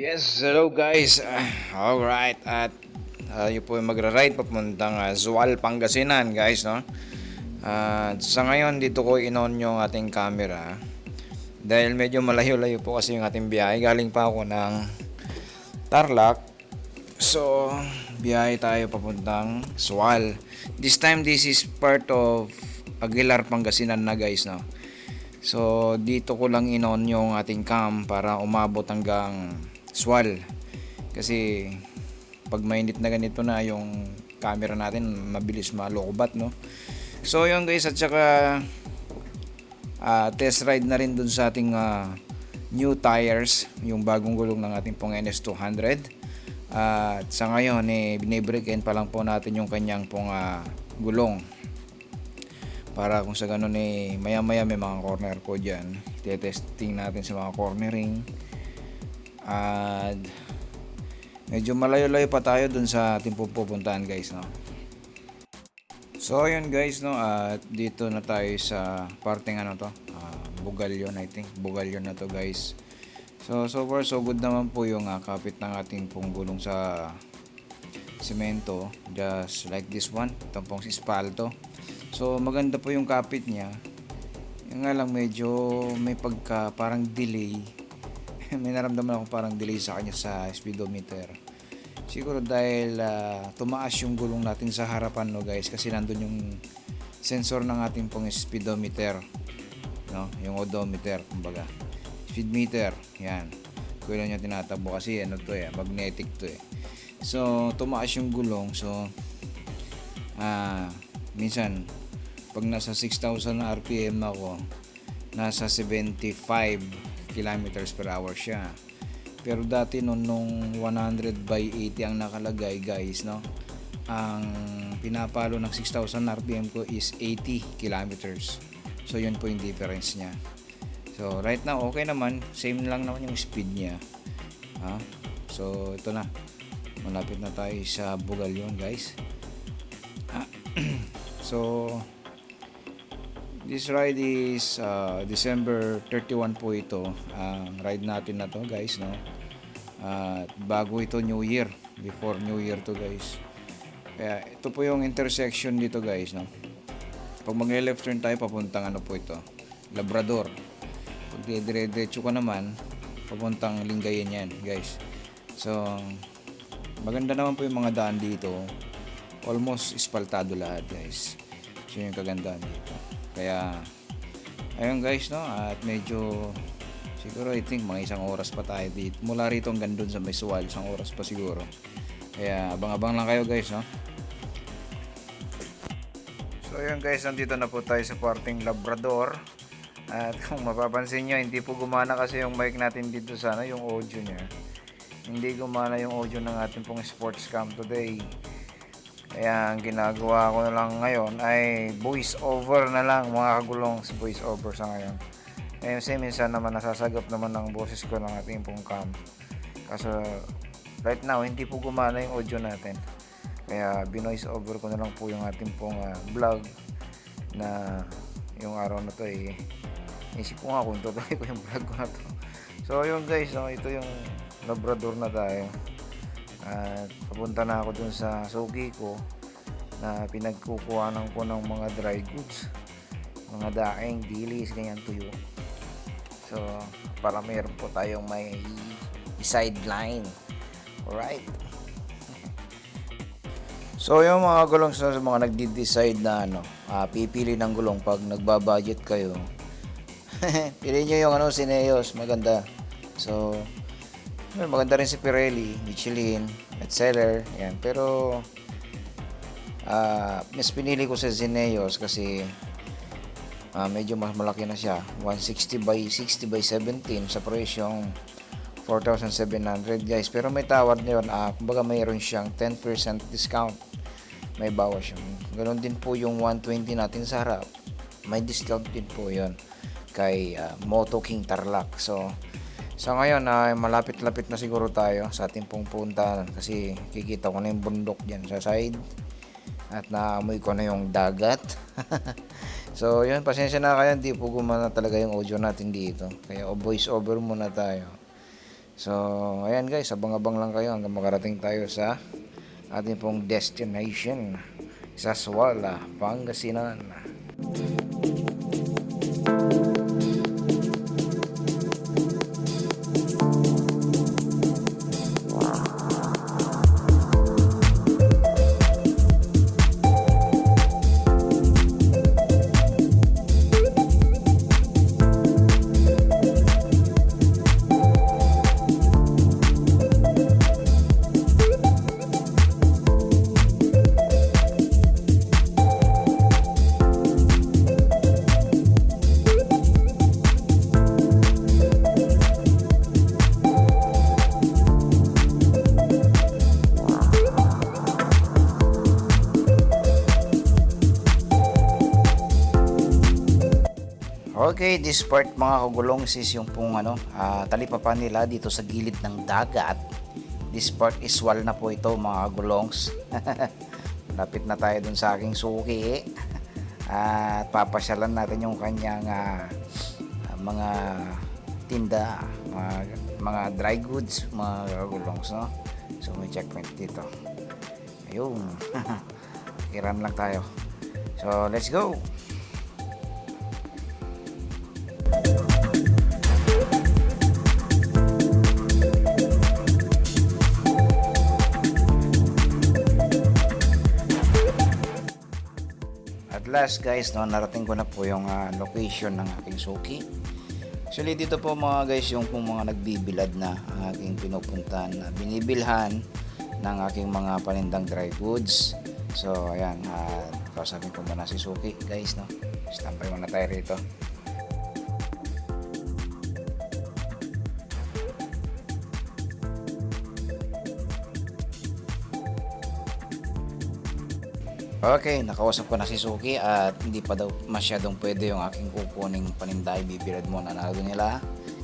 Yes, hello guys. Alright, at tayo po ay magra-ride papuntang Zual, Pangasinan guys, no? At sa ngayon, dito ko in-on yung ating camera dahil medyo malayo-layo po kasi yung ating biyahe. Galing pa ako ng Tarlac. So, biyahe tayo papuntang Zual. This time, this is part of Aguilar, Pangasinan na guys, no? So, dito ko lang in-on yung ating cam para umabot hanggang Swal. Kasi pag mainit na ganito na yung camera natin, mabilis malokobat, no? So, yun guys, at saka test ride na rin dun sa ating new tires, yung bagong gulong ng ating pong NS200. At sa ngayon, binibreak-in pa lang po natin yung kanyang pong gulong. Para kung sa ganun maya-maya may mga corner po dyan. Testing natin sa mga cornering. At medyo malayo-layo pa tayo dun sa ating pupuntahan guys, no? So ayun guys, no, at dito na tayo sa parteng Bugalyon, I think Bugalyon na to guys. So far so good naman po yung kapit ng ating pong gulong sa semento, just like this one, itong pong espalto. So maganda po yung kapit niya. Yung nga lang medyo may pagka parang delay. May naramdaman ako parang delay sa kanya sa speedometer. Siguro dahil tumaas yung gulong natin sa harapan, no guys, kasi nandun yung sensor ng ating pong speedometer, no, yung odometer kumbaga. Speed meter, yan. Kuya niya tinatabo kasi magnetic to eh. So tumaas yung gulong, so minsan pag nasa 6,000 RPM ako, nasa 75 kilometers per hour siya. Pero dati nung 100/80 ang nakalagay guys, no, ang pinapalo ng 6,000 RPM ko is 80 kilometers. So yun po yung difference niya. So right now okay naman, same lang naman yung speed niya. So ito na, malapit na tayo sa Bugalyon guys. So this ride is December 31 po ito. Ang ride natin na to guys, no. Bago ito New Year, before New Year to guys. Kaya ito po yung intersection dito guys, no. Pag mag-left turn tayo papuntang po ito, Labrador. Pag dire-diretso ka naman papuntang Lingayen yan guys. So maganda naman po yung mga daan dito. Almost espaltado lahat guys. So yung kagandahan dito. Kaya ayun guys, no, at medyo siguro I think mga 1 oras pa tayo dito. Mula rito hanggang dun sa may Suwal, 1 oras pa siguro. Kaya abang-abang lang kayo guys, no. So ayun guys, nandito na po tayo sa parteng Labrador. At kung mapapansin nyo, hindi po gumana kasi yung mic natin dito sana, yung audio niya. Hindi gumana yung audio ng ating pong sports cam today. Kaya ang ginagawa ko na lang ngayon ay voice over na lang, mga kagulong, voice over sa ngayon. Kasi minsan naman nasasagap naman ng boses ko ng ating pong cam. Kaso right now hindi po gumana yung audio natin. Kaya binoise over ko na lang po yung ating pong vlog na yung araw na to isip ko nga kung tutuloy ko yung vlog ko na to. So yun guys, no, ito yung Labrador na tayo. At papunta na ako dun sa suki ko na pinagkukuhanan ko ng mga dry goods, mga daing, dilis, ganyan tuyo. So para meron po tayong may sideline. Alright. So yung mga gulong, sa mga nagdi-decide na pipili ng gulong pag nagbabudget kayo, pili nyo yung Sineos, maganda. So maganda rin si Pirelli, Michelin, bestseller, yan. Pero mas pinili ko sa Sineos kasi medyo mas malaki na siya, 160/60/17 sa presyong 4,700 guys. Pero may tawad na yun, kumbaga mayroon siyang 10% discount, may bawas yun. Ganoon din po yung 120 natin sa harap, may discount din po yun kay Moto King Tarlac. So sa ngayon malapit-lapit na siguro tayo sa ating pong puntahan kasi kikita ko na yung bundok dyan sa side at naamoy ko na yung dagat. So yun, pasensya na kayo, hindi po gumana talaga yung audio natin dito, kaya voice over muna tayo. So, ayan guys, abang-abang lang kayo hanggang makarating tayo sa ating pong destination sa Suala, Pangasinan. Okay, this part mga kagulong is yung pong talipapa nila dito sa gilid ng dagat. This part is wall na po ito mga kagulongs. Lapit na tayo dun sa aking suki. At papasyalan natin yung kanyang mga tinda, mga dry goods mga kagulongs, no? So may checkpoint dito. Ayun. Kiram lang tayo. So let's go. At last guys, no, narating ko na po yung location ng aking suki. Actually dito po mga guys yung pong mga nagbibilad na ang aking pinupuntahan na binibilhan ng aking mga panindang dry goods. So ayan, kausapin ko muna si suki guys, no. Standby muna tayo rito. Okay, nakausap ko na si Suki at hindi pa daw masyadong pwede yung aking kukuning paninday. Bibilad muna na nila.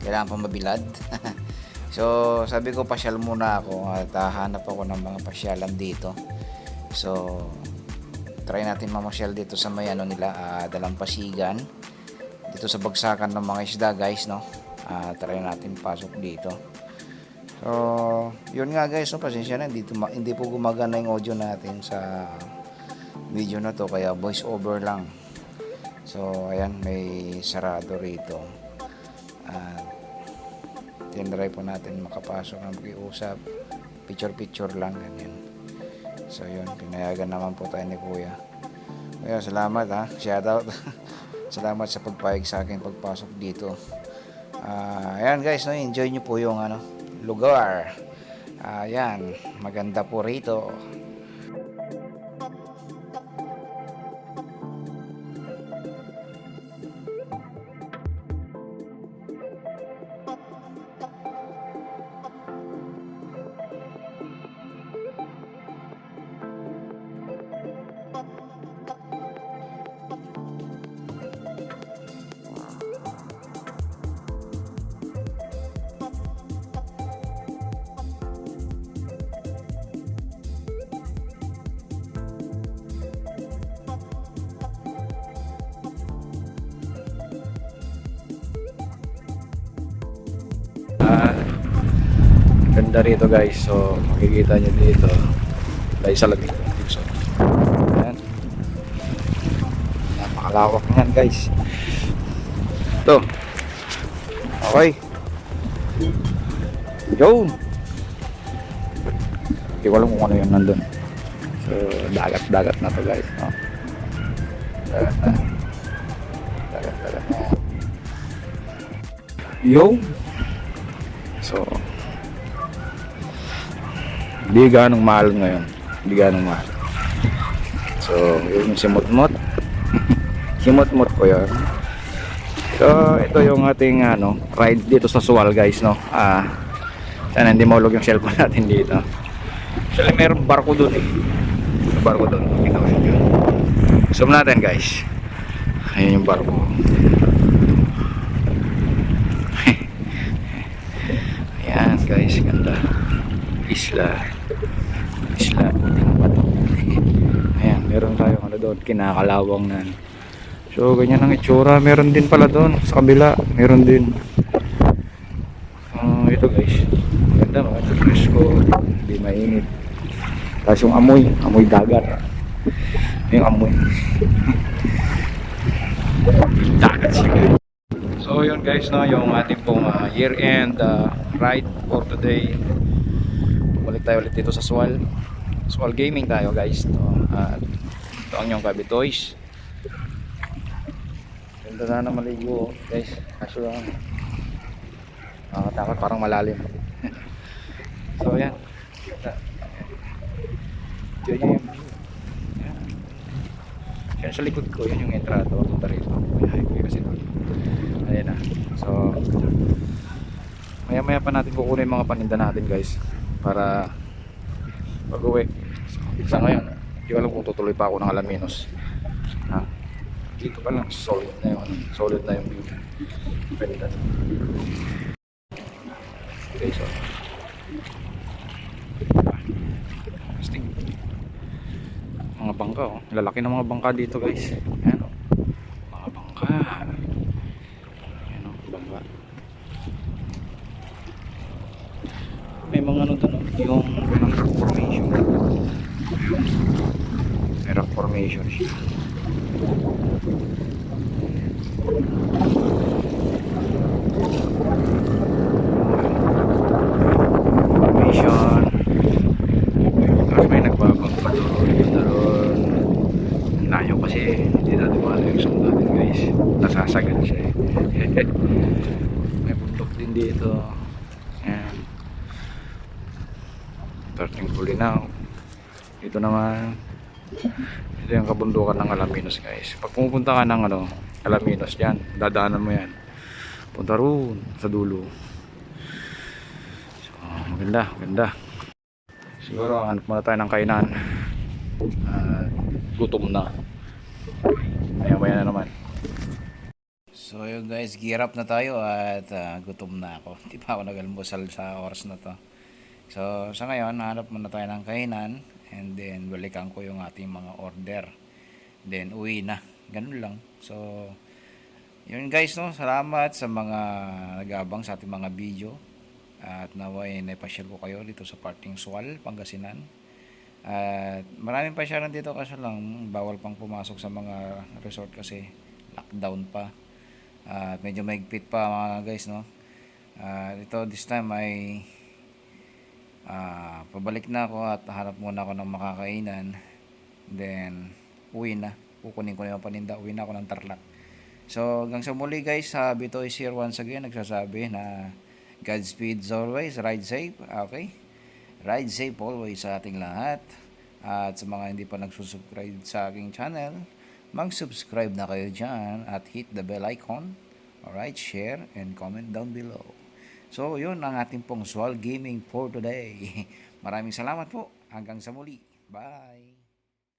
Kailangan pa mabilad. So, sabi ko pasyal muna ako at hanap ako ng mga pasyalan dito. So, try natin mamasyal dito sa may nila, Dalampasigan. Dito sa bagsakan ng mga isda guys, no. Try natin pasok dito. So, yun nga guys, no, pasensya na hindi po gumagana yung audio natin sa video na to, kaya voice over lang. So ayan, may sarado rito at tinry po natin makapasok ng pag-iusap, picture lang ganyan. So yun, pinayagan naman po tayo ni kuya. Kuya, salamat shout out. Salamat sa pagpayag sa akin pagpasok dito. Ayan guys, no, enjoy nyo po yung lugar. Ayan, maganda po rito. Ganda rito guys, so makikita nyo dito dahil sa labing so, ayan, napakalawak na yan guys. Ito okay, yun, hindi ko alam kung ano yun nandun. So dagat na to guys, no? Dagat na yun. So hindi ganong mahal ngayon, hindi ganong mahal. So yun yung simot-mot. Simot-mot po yun. So ito yung ating ride dito sa Sual guys, no. Sana hindi maulog yung cellphone natin dito. Actually mayroong barko dun barko dun, kita ko yun. Zoom natin guys. Ayun yung barko. Ayan guys, ganda. Isla puting bato. Ayan, meron tayong doon, kinakalawang na. So ganyan ang itsura. Meron din pala doon sa kabila, meron din. dito guys. Maganda, maganda. Presko. Hindi mainit. Tapos yung amoy dagat. Yung amoy. Dagat siya. So yun guys, no, yung ating pong year-end ride for today. Balik tayo ulit dito sa Swal. Swal Gaming tayo guys. At ito ang yung Gabi Toys. Ganda na maligo guys. Kaso lang nakakatakot, parang malalim. So yan. Yun yung yan sa likod ko, yun yung entrado punta rito. Highway kasi doon. Ayan na. So maya maya pa natin kukunin yung mga paninda natin guys para pag uwi. Sa ngayon hindi ko alam kung tutuloy pa ako ng Alaminos. Dito pa lang solid na yung view. Pwede. Okay, so testing mga bangka, oh. Lalaki ng mga bangka dito guys. Ayan, oh. Mga bangka. Ayan, oh, bangka. May mga ano doon, oh. Yung rock formation. May rock formation siya. Formation. Tapos may nagbabangka doon. Layo kasi hindi natin makala yung zoom natin guys. Nasasagan siya eh. May bundok din dito. Ayan. Starting Bulinaw. Dito naman ito yung kabundukan ng Alaminos guys. Pag pumupunta ka ng Alaminos dyan, dadaanan mo yan, punta roon sa dulo. So maganda. Siguro hanap muna tayo ng kainan. Gutom na. Maya na naman. So yun guys, gear up na tayo at gutom na ako. Di pa ako nag-almusal sa oras na to. So sa ngayon, hanap muna tayo ng kainan. And then balikan ko yung ating mga order. Then uwi na. Ganun lang. So yun guys, no, salamat sa mga nag-aabang sa ating mga video. At naway naipashare ko kayo dito sa parting Sual, Pangasinan. At maraming pasyaran dito kasi lang bawal pang pumasok sa mga resort kasi lockdown pa. At medyo mahigpit pa mga guys, no. Ito this time ay pabalik na ako at hanap muna ako ng makakainan. Then uwi na. Kukunin ko na yung paninda. Uwi na ako ng Tarlac. So hanggang sa muli guys, Bito is here once again nagsasabi na Godspeed always, ride safe. Okay, ride safe always sa ating lahat. At sa mga hindi pa nagsusubscribe sa aking channel, mag-subscribe na kayo dyan at hit the bell icon. Alright, share and comment down below. So yun ang ating pong Swal Gaming for today. Maraming salamat po. Hanggang sa muli. Bye.